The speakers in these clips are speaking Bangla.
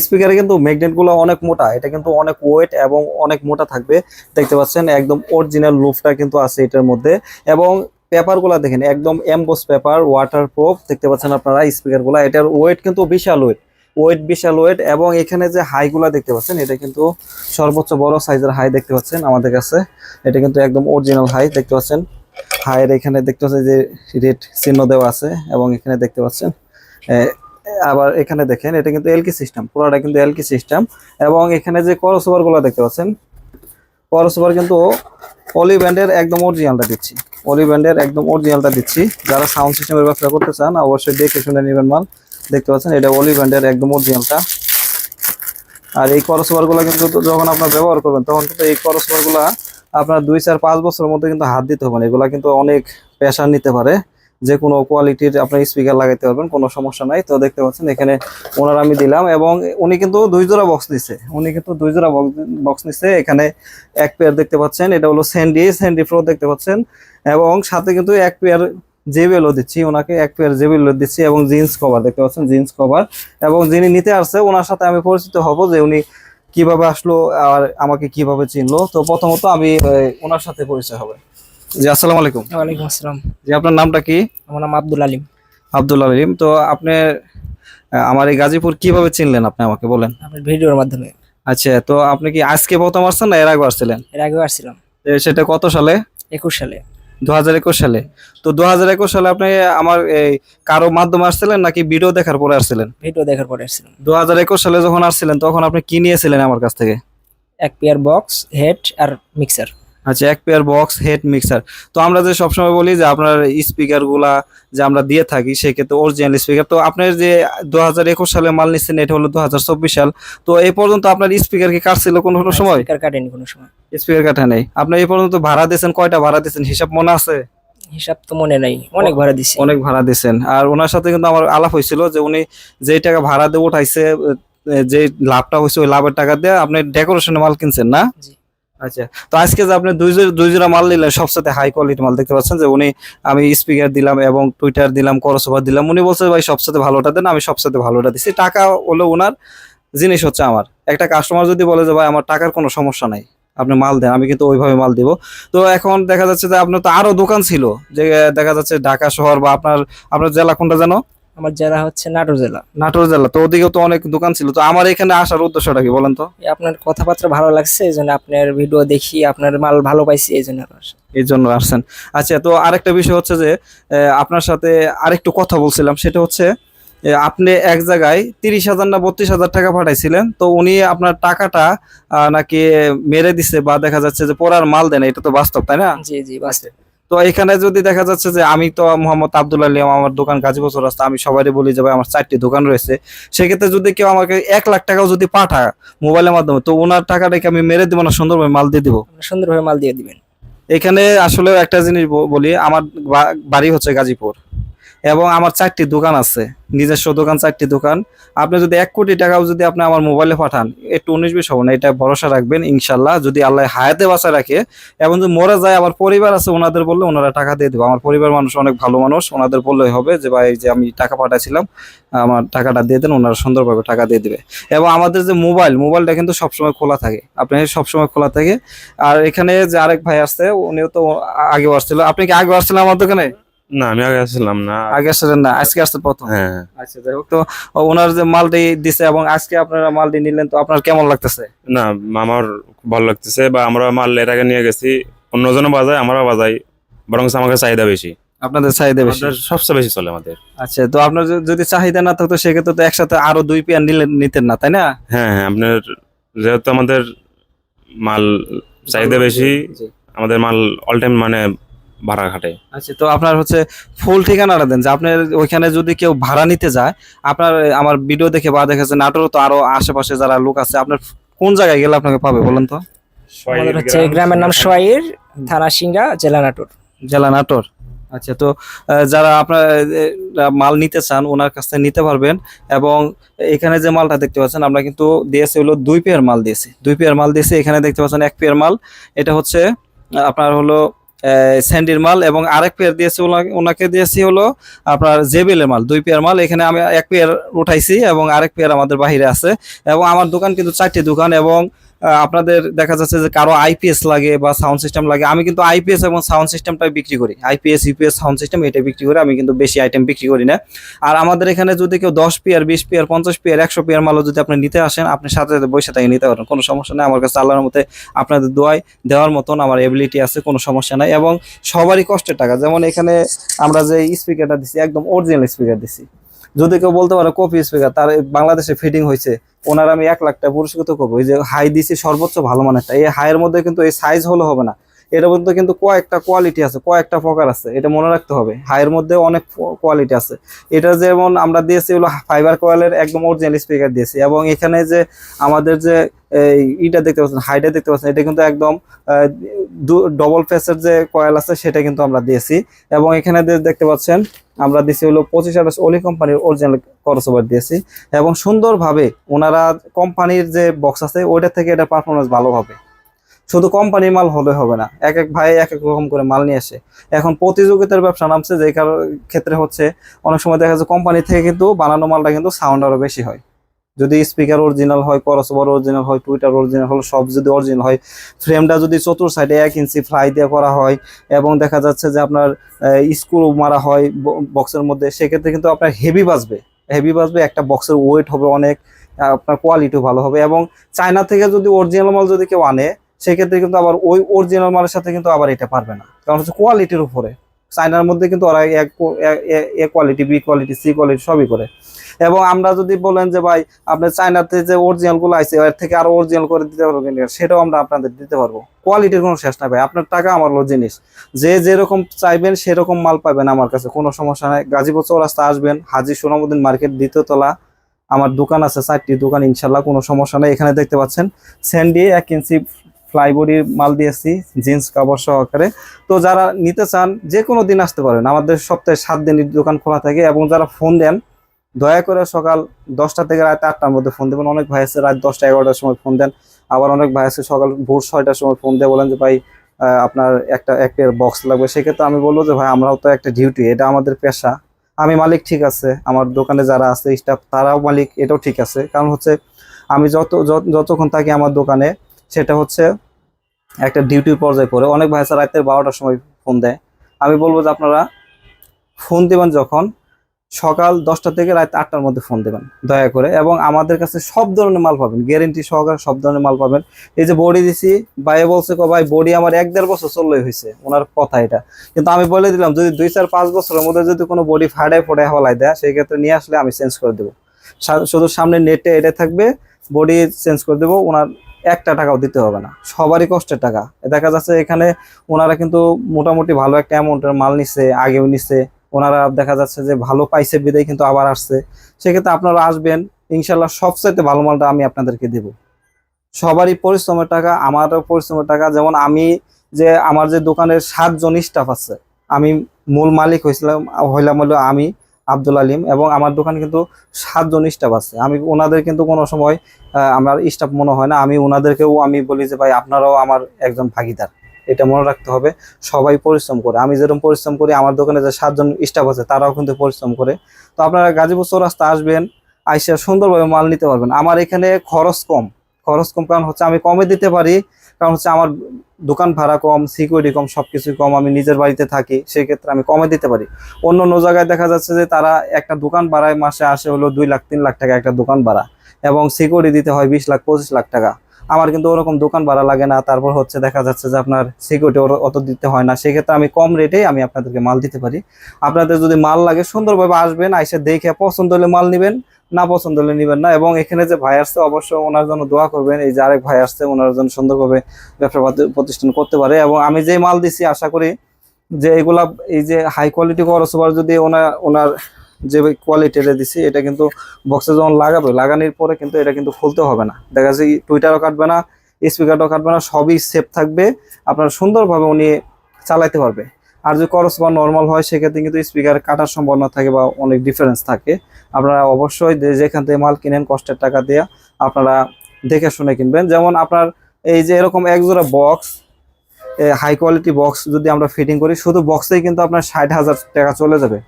স্পিকারে কিন্তু ম্যাগনেট গুলো অনেক মোটা, এটা কিন্তু অনেক ওয়েট এবং অনেক মোটা থাকবে। দেখতে পাচ্ছেন একদম অরিজিনাল লুফটা কিন্তু আছে এটার মধ্যে। এবং পেপার গুলা দেখেন একদম এমবোস পেপার, ওয়াটার প্রুফ। দেখতে পাচ্ছেন আপনারা স্পিকার গুলা, এটার ওয়েট কিন্তু বিশাল বিশাল ওয়েট। এবং এখানে যে হাই গুলা দেখতে পাচ্ছেন, এটা কিন্তু সর্বোচ্চ বড় সাইজের হাই দেখতে পাচ্ছেন আমাদের কাছে। এটা কিন্তু একদম অরিজিনাল হাই দেখতে পাচ্ছেন। হাইয়ের এখানে দেখতে পাচ্ছেন যে রেড চিহ্ন দেওয়া আছে, এবং এখানে দেখতে পাচ্ছেন আবার এখানে দেখেন এটা কিন্তু এলকি সিস্টেম, পুরোটা কিন্তু এলকি সিস্টেম। এবং এখানে যে ক্রসওভার গুলো দেখতে পাচ্ছেন, ক্রসওভার কিন্তু অলি ব্যান্ডের একদম অরিজিনালটা দিচ্ছি, অলি ব্যান্ডের একদম অরিজিনালটা দিচ্ছি। যারা সাউন্ড সিস্টেমের ব্যবসা করতে চান অবশ্যই দেখে শুনে নেবেন মাল। দেখতে পাচ্ছেন এটা অলি ব্যান্ডের একদম অরিজিনালটা। আর এই ক্রসওভার গুলো কিন্তু যখন আপনার ব্যবহার করবেন তখন কিন্তু এই ক্রসওভার গুলা আপনার 2, 4, 5 বছরের মধ্যে কিন্তু হাত দিতে হবে না। এগুলা কিন্তু অনেক প্রেশার নিতে পারে, যে কোনো কোয়ালিটির আপনার স্পিকার লাগাইতে পারবেন, কোনো সমস্যা নাই। তো দেখতে পাচ্ছেন এখানে ওনার আমি দিলাম, এবং উনি কিন্তু 2 জোড়া বক্স নিছে, উনি কিন্তু 2 জোড়া বক্স নিছে। এখানে এক পেয়ার দেখতে পাচ্ছেন, এটা হলো স্যান্ডি প্রো দেখতে পাচ্ছেন। এবং সাথে কিন্তু এক পেয়ার জেবিএলও দিচ্ছি ওনাকে, এক পেয়ার জেবিএলও দিচ্ছি, এবং জিন্স কভার দেখতে পাচ্ছেন, জিন্স কভার। এবং যিনি নিতে আসছে ওনার সাথে আমি পরিচিত হব, যে উনি কিভাবে আসলো আর আমাকে কিভাবে চিনলো। তো প্রথমত আমি ওনার সাথে পরিচয় হবে। জি, আসসালামু আলাইকুম। ওয়ালাইকুম আসসালাম। জি, আপনার নামটা কি? আমার নাম আব্দুল আলিম। আব্দুল আলিম। তো আপনি আমার এই গাজীপুর কিভাবে চিনলেন, আপনি আমাকে বলেন। আপনার ভিডিওর মাধ্যমে। আচ্ছা, তো আপনি কি আজকে প্রথম আসছেন না এর আগে আসছিলেন? এর আগেও আসছিলাম সেটা কত সালে? 21 সালে। 2021 সালে। তো 2021 সালে আপনি আমার এই কারো মাধ্যমে আসছিলেন নাকি ভিডিও দেখার পরে আসছিলেন? ভিডিও দেখার পরে আসছিলাম। 2021 সালে যখন আসছিলেন তখন আপনি কি নিয়েছিলেন আমার কাছ থেকে? এক পেয়ার বক্স, হেড আর মিক্সার। আচ্ছা, এক পেয়ার বক্স, হেড, মিক্সার। তো আমরা যে সবসময় বলি যে আপনার স্পিকার গুলা যে আমরা দিয়ে থাকি সেক্ষেত্রে অরিজিনাল স্পিকার। তো আপনার যে 2021 সালে মাল নিচ্ছেন, এটা হলো 2024 সাল। তো এই পর্যন্ত আপনার স্পিকার কি কাটছিল কোনো সময়? স্পিকার কাটেনি কোনো সময়। স্পিকার কাটা নেই। আপনি এই পর্যন্ত ভাড়া দিয়েছেন কয়টা ভাড়া দিয়েছেন হিসাব মনে আছে? হিসাব তো মনে নাই, অনেক ভাড়া দিছি। অনেক ভাড়া দিয়েছেন। আর ওনার সাথে কিন্তু আমার আলাপ হয়েছিল যে উনি যেই টাকা ভাড়া দিয়ে উঠাইছে, যে লাভটা হয়েছে ওই লাভের টাকা দিয়ে আপনি ডেকোরেশনের মাল কিনছেন না? জি। আচ্ছা, তো আজকে যে আপনি দুই জোড়া মাল নিলেন, সবসাথে হাই কোয়ালিটি মাল দেখতে পাচ্ছেন যে উনি, আমি স্পিকার দিলাম এবং টুইটার দিলাম, ক্রসওভার দিলাম। উনি বলছে ভাই সবসাথে ভালোটা দেন, আমি সবসাথে ভালোটা দিচ্ছি। টাকা হলো ওনার, জিনিস হচ্ছে আমার। একটা কাস্টমার যদি বলে যে ভাই আমার টাকার কোনো সমস্যা নাই, আপনি মাল দেন, আমি কিন্তু ওইভাবে মাল দিব। তো এখন দেখা যাচ্ছে যে আপনার তো আরো দোকান ছিল, যে দেখা যাচ্ছে ঢাকা শহর বা আপনার আপনার জেলা কোনটা জানো? আমার জেলা হচ্ছে নাটোর জেলা। নাটোর জেলা। তো ওদিকেও তো অনেক দোকান ছিল। তো আমার এখানে আসার উদ্দেশ্যটা কি বলেন তো? আপনার কথাবার্তা ভালো লাগছে, এই জন্য আপনার ভিডিও দেখি আপনার মাল ভালো পাইছি, এই জন্য এই জন্য আসছেন। আচ্ছা, তো আরেকটা বিষয় হচ্ছে যে আপনার সাথে আরেকটু কথা বলছিলাম, সেটা হচ্ছে আপনি এক জায়গায় 30,000 না 32,000 টাকা পাঠাইছিলেন। তো উনি আপনার টাকাটা নাকি মেরে দিছে, বা দেখা যাচ্ছে যে পরার মাল দেন, এটা তো বাস্তব, তাই না? জি জি বাস্তব। তো এখানে যদি দেখা যাচ্ছে যে আমি তো মোহাম্মদ আব্দুল আলিম, আমার দোকান গাজীপুর রাস্তা, আমি সবারই বলি যে ভাই আমার 4টি দোকান রয়েছে। সেক্ষেত্রে যদি কেউ আমাকে 1 লাখ টাকাও যদি পাঠায় মোবাইলের মাধ্যমে, তো ওনার টাকাটাকে আমি মেরে দিব না, সুন্দরভাবে মাল দিয়ে দিব? আপনার সুন্দরভাবে মাল দিয়ে দিবেন। এখানে আসলে একটা জিনিস বলি, আমার বাড়ি হচ্ছে গাজীপুর, এবং আমার 4টি দোকান আছে, নিজস্ব দোকান 4টি দোকান। আপনি যদি 1 কোটি টাকাও যদি আপনি আমার মোবাইলে পাঠান, একটু 19-20 হবে না, এটা ভরসা রাখবেন ইনশাল্লাহ, যদি আল্লাহ হায়াতে বাঁচা রাখে। এবং যদি মরে যায়, আমার পরিবার আছে, ওনাদের বললে ওনারা টাকা দিয়ে দেবো। আমার পরিবার মানুষ অনেক ভালো মানুষ, ওনাদের বললেই হবে যে ভাই যে আমি টাকা পাঠাইছিলাম, আমার টাকাটা দিয়ে দেন, ওনারা সুন্দরভাবে টাকা দিয়ে দিবে। এবং আমাদের যে মোবাইলটা কিন্তু সবসময় খোলা থাকে, আপনি সবসময় খোলা থাকে। আর এখানে যে আরেক ভাই আসছে, উনিও তো আগে আসছিল। আপনি কি আগে আসছিলেন আমার দোকানে? না, আমি আগে আসছিলাম না। আগে আসছিলেন না, আজকে আসছেন প্রথম? হ্যাঁ। আচ্ছা, যাই হোক। তো ওনার যে মালটি দিছে এবং আজকে আপনারা মালটি নিলেন, তো আপনার কেমন লাগতেছে? না, আমার ভালো লাগতেছে। বা আমরা মাল এর আগে নিয়ে গেছি, অন্যজনও বাজায়, আমরাও বাজাই, বরং আমাকে চাহিদা বেশি। আপনাদের চাহিদা বেশি? আমাদের সবচেয়ে বেশি চলে আমাদের। আচ্ছা, তো আপনার যদি চাহিদা না থাকতো সেক্ষেত্রে তো একসাথে আরো 2 পেয়ার নিতেন না, তাই না? হ্যাঁ হ্যাঁ, আপনার যেহেতু আমাদের মাল চাহিদা বেশি, জি। আমাদের মাল অল টাইম মানে ভাড়া খাটে। আচ্ছা, তো আপনার হচ্ছে ফুল ঠিকানাটা দেন, যে আপনার ওইখানে যদি কেউ ভাড়া নিতে যায়, আপনার আমার ভিডিও দেখে বা দেখেছে নাটোর তো আরো আশেপাশে যারা লোক আছে, আপনার কোন জায়গায় গেলে আপনাকে পাবে বলেন তো? আমাদের হচ্ছে গ্রামের নাম সোয়াইর, থানা সিংড়া, জেলা নাটোর। জেলা নাটোর। আচ্ছা, তো যারা আপনার মাল নিতে চান ওনার কাছ থেকে নিতে পারবেন। এবং এখানে যে মালটা দেখতে পাচ্ছেন, আমরা কিন্তু দিয়েছি হলো 2 পেয়ার মাল দিয়েছি, 2 পেয়ার মাল দিয়েছি। এখানে দেখতে পাচ্ছেন 1 পেয়ার মাল, এটা হচ্ছে আপনার হলো স্যান্ডির মাল, এবং আরেক পেয়ার দিয়েছি ওনাকে দিয়েছি হলো আপনার জেবিএলের মাল। 2 পেয়ার মাল, এখানে আমি 1 পেয়ার উঠাইছি এবং আরেক পেয়ার আমাদের বাহিরে আছে। এবং আমার দোকান কিন্তু 4টি দোকান, এবং আপনাদের দেখা যাচ্ছে যে কারো আইপিএস লাগে বা সাউন্ড সিস্টেম লাগে, আমি কিন্তু আইপিএস এবং সাউন্ড সিস্টেমটাই বিক্রি করি। আইপিএস ইউপিএস সাউন্ড সিস্টেম এটা বিক্রি করি, আমি কিন্তু বেশি আইটেম বিক্রি করি না। আর আমাদের এখানে যদি কেউ 10 পেয়ার 20 পেয়ার 50 পেয়ার 100 পেয়ার মালও যদি আপনি নিতে আসেন, আপনি সাথে সাথে বসে থেকে নিতে পারেন, কোনো সমস্যা নেই। আমার কাছে আল্লাহর মতে আপনাদের দোয়ায় দেওয়ার মতন আমার এবিলিটি আছে, কোনো সমস্যা নাই। এবং সবারই কষ্টের টাকা, যেমন এখানে আমরা যে স্পিকারটা দিছি একদম অরিজিনাল স্পিকার দিছি। যদি কেউ বলতে পারে কপি স্পিকার, তার বাংলাদেশে ফিটিং হয়েছে, ওনার আমি 1 লাখ টাকা পুরস্কৃত করবো। ওই যে হাই দিছি সর্বোচ্চ ভালো মানেরটা, এই হাইয়ের মধ্যে কিন্তু এই সাইজ হলে হবে না, এর মধ্যে কিন্তু কয়েকটা কোয়ালিটি আছে, কয়েকটা প্রকার আছে, এটা মনে রাখতে হবে। হাইয়ের মধ্যে অনেক কোয়ালিটি আছে। এটা যেমন আমরা দিয়েছি হলো ফাইবার কয়েলের একদম অরিজিনাল স্পিকার দিয়েছি, এবং এখানে যে আমাদের যে ইটা দেখতে পাচ্ছেন, হাইটা দেখতে পাচ্ছেন, এটা কিন্তু একদম ডবল ফেসের যে কয়েল আছে সেটা কিন্তু আমরা দিয়েছি। এবং এখানে দেখতে পাচ্ছেন আমরা দিয়েছি হলো 2528 ওলি কোম্পানির অরিজিনাল ক্রসওভার দিয়েছি, এবং সুন্দরভাবে ওনারা কোম্পানির যে বক্স আছে ওইটা থেকে এটা পারফরমেন্স ভালো হবে। শুধু কোম্পানির মাল হলে হবে না, এক এক ভাই এক এক রকম করে মাল নিয়ে আসে। এখন প্রতিযোগিতার ব্যবসা নামছে, যে ক্ষেত্রে হচ্ছে অনেক সময় দেখা যাচ্ছে কোম্পানি থেকে কিন্তু বানানো মালটা কিন্তু সাউন্ড আরো বেশি হয়। যদি স্পিকার অরিজিনাল হয়, ক্রসওভার অরিজিনাল হয়, টুইটার অরিজিনাল হলো, সব যদি অরিজিনাল হয়, ফ্রেমটা যদি চতুর সাইডে 1 ইঞ্চি ফ্লাই দিয়ে করা হয়, এবং দেখা যাচ্ছে যে আপনার স্ক্রু মারা হয় বক্সের মধ্যে, সেক্ষেত্রে কিন্তু আপনার হেভি বাজবে, একটা বক্সের ওয়েট হবে অনেক, আপনার কোয়ালিটিও ভালো হবে। এবং চায়না থেকে যদি অরিজিনাল মাল যদি কেউ আনে, সেক্ষেত্রে কিন্তু আবার ওই অরিজিনাল মালের সাথে কিন্তু আবার এটা পারবে না, কারণ হচ্ছে কোয়ালিটির উপরে। চায়নার মধ্যে কিন্তু ওরা A quality, B quality, C quality সবই করে। এবং আমরা যদি বলেন যে ভাই আপনার চায়নাতে যে অরিজিনাল গুলো আছে এর থেকে আরো অরিজিনাল করে দিতে পারবেন, সেটাও আমরা আপনাদের দিতে পারবো। কোয়ালিটির কোনো শেষ নাই ভাই, আপনার টাকা আমার জিনিস, যে যেরকম চাইবেন সেরকম মাল পাবেন আমার কাছে, কোনো সমস্যা নাই। গাজীপুর চৌরাস্তা আসবেন, হাজী সোনামুদ্দিন মার্কেট 2য় তলা আমার দোকান আছে, 4টি দোকান, ইনশাল্লাহ কোনো সমস্যা নেই। এখানে দেখতে পাচ্ছেন স্যান্ডি 1 ইঞ্চি ফ্লাইবডির মাল দিয়েছি জিন্স কাভার সহকারে। তো যারা নিতে চান যে কোনো দিন আসতে পারেন, আমাদের সপ্তাহে 7 দিন দোকান খোলা থাকে। এবং যারা ফোন দেন, দয়া করে সকাল 10টা থেকে রাত 8টার মধ্যে ফোন দেবেন। অনেক ভাই আছে রাত 10টা 11টার সময় ফোন দেন, আবার অনেক ভাই আছে সকাল ভোর 6টার সময় ফোন দিয়ে বলেন যে ভাই আপনার এক পেয়ার বক্স লাগবে। সেক্ষেত্রে আমি বলবো যে ভাই আমরাও তো একটা ডিউটি, এটা আমাদের পেশা। আমি মালিক ঠিক আছে, আমার দোকানে যারা আছে স্টাফ তারাও মালিক, এটাও ঠিক আছে। কারণ হচ্ছে আমি যতক্ষণ থাকি আমার দোকানে, সেটা হচ্ছে একটা ডিউটির পর্যায়ে পড়ে। অনেক ভাই আছে রাতের 12টার সময় ফোন দেয়। আমি বলবো যে আপনারা ফোন দিবেন যখন, সকাল 10টা থেকে রাত 8টার মধ্যে ফোন দেবেন দয়া করে। এবং আমাদের কাছে সব ধরনের মাল পাবেন, গ্যারেন্টি সহকারে সব ধরনের মাল পাবেন। এই যে বডি দিছি, ভাই বলছে ভাই বডি আমার 1-1.5 বছর চললেই হয়েছে, ওনার কথা এটা। কিন্তু আমি বলে দিলাম যদি 2-4-5 বছরের মধ্যে যদি কোনো বডি ফাটায় হলাই দেয়, সেই ক্ষেত্রে নিয়ে আসলে আমি চেঞ্জ করে দেবো। শুধু সামনে নেটে এটা থাকবে, বডি চেঞ্জ করে দেবো, ওনার 1 টাকাও দিতে হবে না, সবারই কষ্টের টাকা। দেখা যাচ্ছে এখানে ওনারা কিন্তু মোটামুটি ভালো একটা অ্যামাউন্টের মাল নিচ্ছে, আগেও নিচ্ছে, ওনারা দেখা যাচ্ছে যে ভালো পাইছে বিদায় কিন্তু আবার আসছে। সেক্ষেত্রে আপনারা আসবেন, ইনশাল্লাহ সবচাইতে ভালো মালটা আমি আপনাদেরকে দেব। সবারই পরিশ্রমের টাকা, আমারও পরিশ্রমের টাকা। যেমন আমি যে আমার যে দোকানের 7 জন স্টাফ আছে, আমি মূল মালিক হইলাম হলো আমি আব্দুল আলিম, এবং আমার দোকানে কিন্তু 7 জন স্টাফ আছে। আমি ওনাদের কিন্তু কোনো সময় আমার স্টাফ মনে হয় না, আমি ওনাদেরকেও আমি বলি যে ভাই আপনারাও আমার একজন ভাগিদার, এটা মনে রাখতে হবে। সবাই পরিশ্রম করে, আমি যেরকম পরিশ্রম করি, আমার দোকানে যে 7 জন স্টাফ আছে তারাও কিন্তু পরিশ্রম করে। তো আপনারা গাজীপুর চৌরাস্তা আসবেন, আইসা সুন্দরভাবে মাল নিতে পারবেন। আমার এখানে খরচ কম, কারণ হচ্ছে আমি কমে দিতে পারি, কারণ হচ্ছে আমার দোকান ভাড়া কম, সিকিউরিটি কম, সবকিছু কম, আমি নিজের বাড়িতে থাকি, সেই ক্ষেত্রে আমি কমে দিতে পারি। অন্য জায়গায় দেখা যাচ্ছে যে তারা একটা দোকান ভাড়ায় মাসে আসে হলো 2 লাখ 3 লাখ টাকা একটা দোকান ভাড়া, এবং সিকিউরিটি দিতে হয় 20 লাখ 25 লাখ টাকা। আমার কিন্তু ওরকম দোকান ভাড়া লাগে না, তারপর হচ্ছে দেখা যাচ্ছে যে আপনার সিকিউরিটি অত দিতে হয় না। সেক্ষেত্রে আমি কম রেটেই আমি আপনাদেরকে মাল দিতে পারি। আপনাদের যদি মাল লাগে সুন্দরভাবে আসবেন, আইসা দেখে পছন্দ হলে মাল নেবেন, না পছন্দ হলে নেবেন না। এবং এখানে যে ভাই আসছে অবশ্যই ওনার জন্য দোয়া করবেন, এই যে আরেক ভাই আসছে ওনার জন্য সুন্দরভাবে ব্যবসা প্রতিষ্ঠান করতে পারে। এবং আমি যে মাল দিছি আশা করি যে এগুলা, এই যে হাই কোয়ালিটি ক্রসওভার যদি ওনার যে কোয়ালিটিটা দিছি, এটা কিন্তু বক্সে যখন লাগানোর পরে কিন্তু এটা কিন্তু খুলতে হবে না, দেখা যাচ্ছে টুইটারও কাটবে না, স্পিকারটাও কাটবে না, সবই সেফ থাকবে, আপনার সুন্দরভাবে উনি চালাইতে পারবে। আর যদি ক্রসওভার নর্মাল হয় সেক্ষেত্রে কিন্তু স্পিকার কাটার সম্ভাবনা থাকে বা অনেক ডিফারেন্স থাকে। আপনারা অবশ্যই যেখান থেকে মাল কিনেন কষ্টের টাকা দিয়ে আপনারা দেখে শুনে কিনবেন। যেমন আপনার এই যে এরকম এক জোড়া বক্স হাই কোয়ালিটি বক্স যদি আমরা ফিটিং করি, শুধু বক্সেই কিন্তু আপনার 60,000 টাকা চলে যাবে।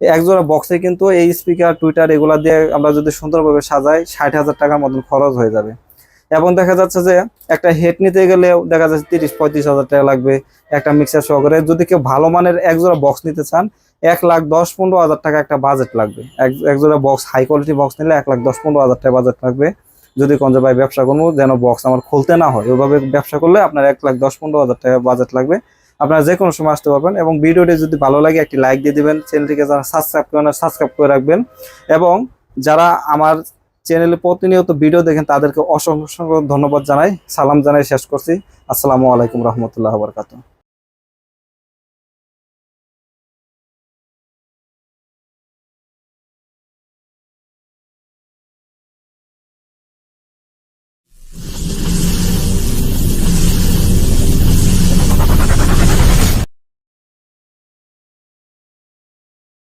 একজোড়া বক্সে কিন্তু এই স্পিকার টুইটার এগুলা দিয়ে আমরা যদি সুন্দরভাবে সাজাই 60,000 টাকার মতন খরচ হয়ে যাবে। এবং দেখা যাচ্ছে যে একটা হেড নিতে গেলেও দেখা যাচ্ছে 30-35,000 টাকা লাগবে একটা মিক্সার সহকারে। যদি কেউ ভালো মানের একজোড়া বক্স নিতে চান 1,10-15,000 টাকা একটা বাজেট লাগবে। একজোড়া বক্স হাই কোয়ালিটি বক্স নিলে 1,10-15,000 টাকা বাজেট লাগবে। যদি কোন ভাই ব্যবসা করবো যেন বক্স আমার খুলতে না হয়, ওইভাবে ব্যবসা করলে আপনার 1,10-15,000 টাকা বাজেট লাগবে। আপনারা যে কোনো সময় আসতে পারবেন। এবং ভিডিওটি যদি ভালো লাগে একটি লাইক দিয়ে দিবেন, চ্যানেলটিকে যারা সাবস্ক্রাইব করেন সাবস্ক্রাইব করে রাখবেন। এবং যারা আমার চ্যানেলে প্রতিনিয়ত ভিডিও দেখেন তাদেরকে অসংখ্য ধন্যবাদ জানাই, সালাম জানাই শেষ করছি। আসসালামু আলাইকুম রহমতুল্লাহ বারকাতুহু।